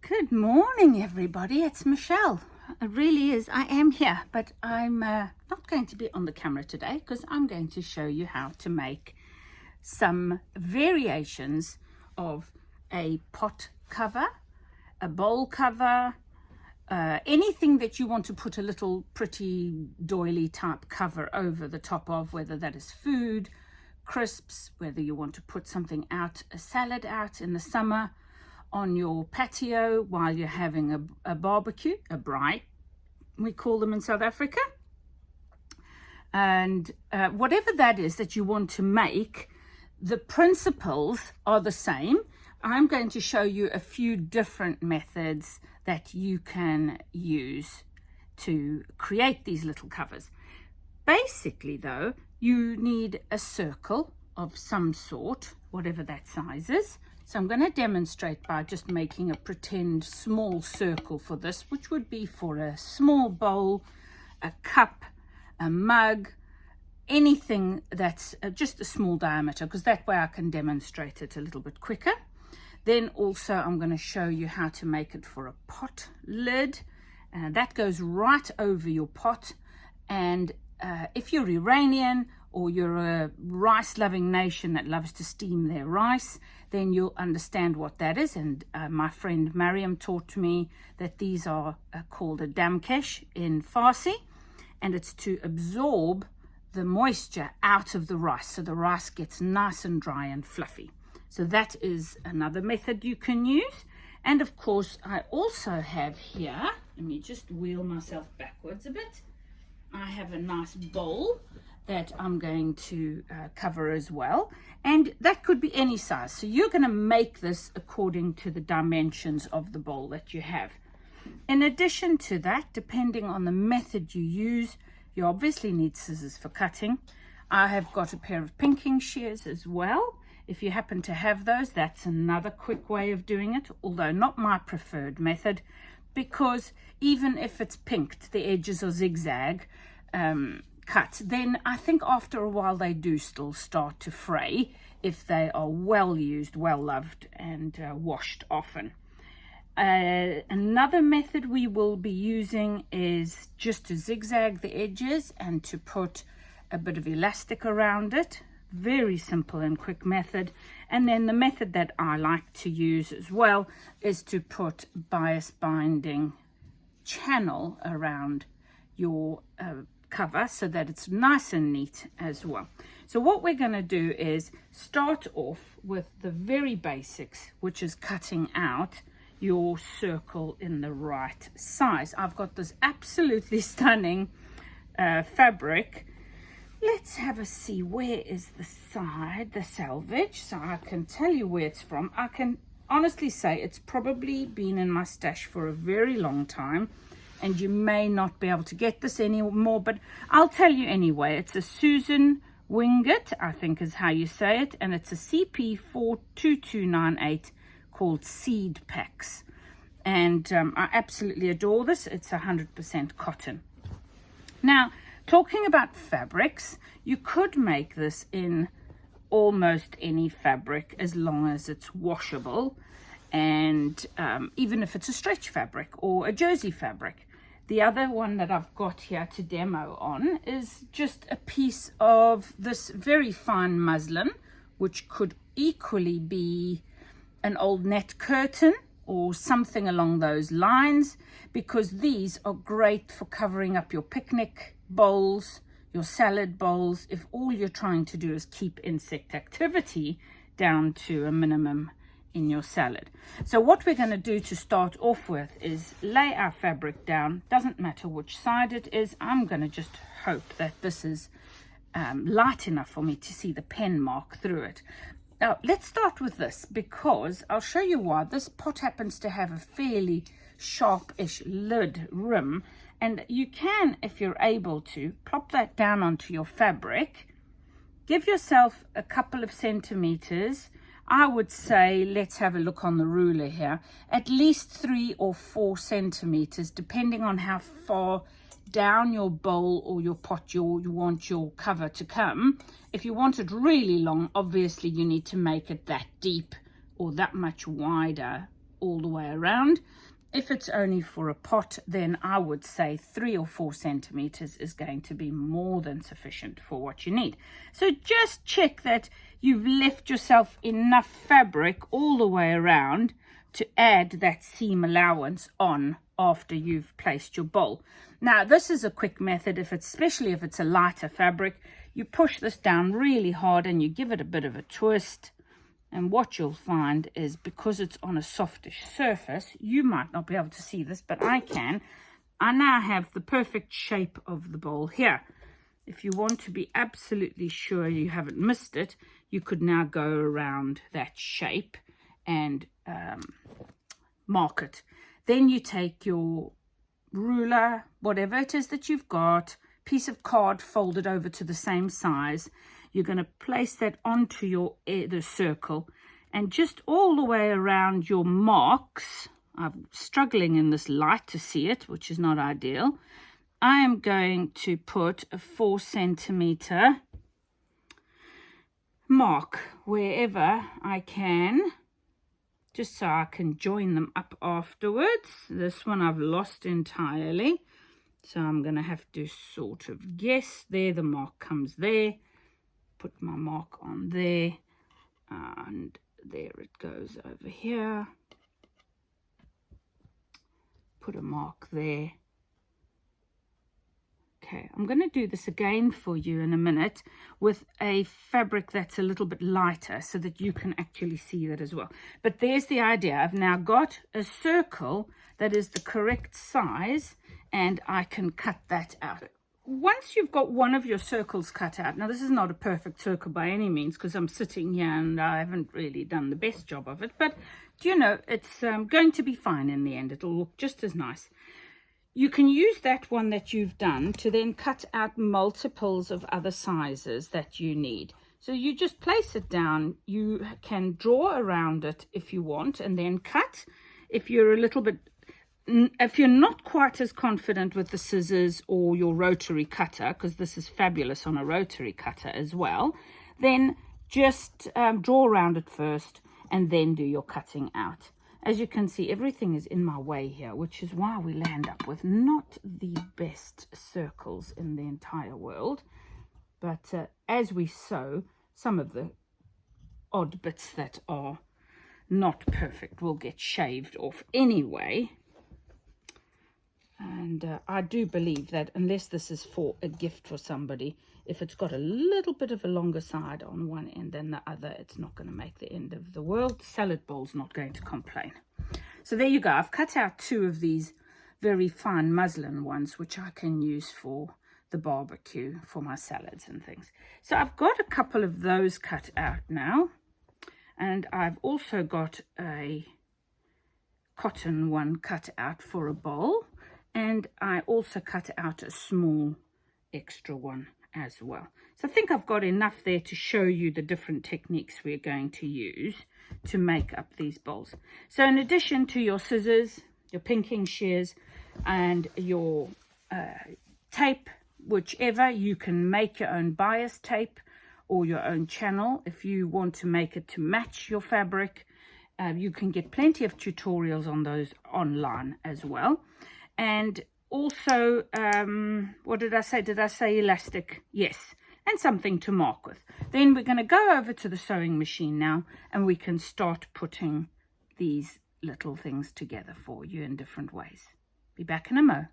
Good morning, everybody. It's Michelle. It really is. I am here, but I'm not going to be on the camera today because I'm going to show you how to make some variations of a pot cover, a bowl cover, anything that you want to put a little pretty doily type cover over the top of, whether that is food, crisps, whether you want to put something out, a salad out in the summer, on your patio while you're having a barbecue, a braai, we call them in South Africa. And whatever that is that you want to make, the principles are the same. I'm going to show you a few different methods that you can use to create these little covers. Basically though, you need a circle of some sort, whatever that size is. So I'm going to demonstrate by just making a pretend small circle for this, which would be for a small bowl, a cup, a mug, anything that's just a small diameter, because that way I can demonstrate it a little bit quicker. Then also I'm going to show you how to make it for a pot lid. That goes right over your pot. And if you're Iranian or you're a rice-loving nation that loves to steam their rice, then you'll understand what that is. And my friend Mariam taught me that these are called a damkesh in Farsi, and it's to absorb the moisture out of the rice so the rice gets nice and dry and fluffy. So that is another method you can use. And of course, I also have here, let me just wheel myself backwards a bit. I have a nice bowl that I'm going to cover as well, and that could be any size. So you're going to make this according to the dimensions of the bowl that you have. In addition to that, depending on the method you use, you obviously need scissors for cutting. I have got a pair of pinking shears as well. If you happen to have those, that's another quick way of doing it, although not my preferred method, because even if it's pinked, the edges are zigzag cut, then I think after a while they do still start to fray if they are well used, well loved, and washed often. Another method we will be using is just to zigzag the edges and to put a bit of elastic around it. Very simple and quick method. And then the method that I like to use as well is to put bias binding channel around your cover so that it's nice and neat as well. So what we're going to do is start off with the very basics, which is cutting out your circle in the right size. I've got this absolutely stunning fabric. Let's have a see, where is the side, the selvage, so I can tell you where it's from. I can honestly say it's probably been in my stash for a very long time, and you may not be able to get this anymore, but I'll tell you anyway. It's a Susan Wingett, I think is how you say it, and it's a CP42298 called Seed Packs. And I absolutely adore this. It's 100% cotton. Now, talking about fabrics, you could make this in almost any fabric as long as it's washable, and even if it's a stretch fabric or a jersey fabric. The other one that I've got here to demo on is just a piece of this very fine muslin, which could equally be an old net curtain or something along those lines, because these are great for covering up your picnic bowls, your salad bowls, if all you're trying to do is keep insect activity down to a minimum in your salad. So what we're going to do to start off with is lay our fabric down. Doesn't matter which side it is. I'm going to just hope that this is light enough for me to see the pen mark through it. Now let's start with this, because I'll show you why. This pot happens to have a fairly sharpish lid rim, and you can, if you're able to, plop that down onto your fabric. Give yourself a couple of centimeters. I would say, let's have a look on the ruler here, at least 3 or 4 centimeters, depending on how far down your bowl or your pot you want your cover to come. If you want it really long, obviously you need to make it that deep or that much wider all the way around. If it's only for a pot, then I would say 3 or 4 centimeters is going to be more than sufficient for what you need. So just check that you've left yourself enough fabric all the way around to add that seam allowance on after you've placed your bowl. Now, this is a quick method, especially if it's a lighter fabric. You push this down really hard and you give it a bit of a twist. And what you'll find is, because it's on a softish surface, you might not be able to see this, but I can. I now have the perfect shape of the bowl here. If you want to be absolutely sure you haven't missed it, you could now go around that shape and mark it. Then you take your ruler, whatever it is that you've got, piece of card folded over to the same size. You're going to place that onto the circle, and just all the way around your marks. I'm struggling in this light to see it, which is not ideal. I am going to put a 4 centimeter mark wherever I can, just so I can join them up afterwards. This one I've lost entirely, so I'm going to have to sort of guess. There, the mark comes there. Put my mark on there, and there it goes over here. Put a mark there. Okay, I'm going to do this again for you in a minute with a fabric that's a little bit lighter so that you can actually see that as well. But there's the idea. I've now got a circle that is the correct size, and I can cut that out. Once you've got one of your circles cut out, now this is not a perfect circle by any means, because I'm sitting here and I haven't really done the best job of it, but you know, it's going to be fine in the end. It'll look just as nice. You can use that one that you've done to then cut out multiples of other sizes that you need. So you just place it down. You can draw around it if you want, and then cut. If you're not quite as confident with the scissors or your rotary cutter, because this is fabulous on a rotary cutter as well, then just draw around it first and then do your cutting out. As you can see, everything is in my way here, which is why we land up with not the best circles in the entire world. But as we sew, some of the odd bits that are not perfect will get shaved off anyway. And I do believe that unless this is for a gift for somebody, if it's got a little bit of a longer side on one end than the other, it's not going to make the end of the world. Salad bowl's not going to complain. So there you go. I've cut out 2 of these very fine muslin ones, which I can use for the barbecue, for my salads and things. So I've got a couple of those cut out now. And I've also got a cotton one cut out for a bowl. And I also cut out a small extra one as well. So I think I've got enough there to show you the different techniques we're going to use to make up these bowls. So in addition to your scissors, your pinking shears, and your tape, whichever, you can make your own bias tape or your own channel if you want to make it to match your fabric. You can get plenty of tutorials on those online as well. And also, what did I say? Did I say elastic? Yes, and something to mark with. Then we're going to go over to the sewing machine now, and we can start putting these little things together for you in different ways. Be back in a mo.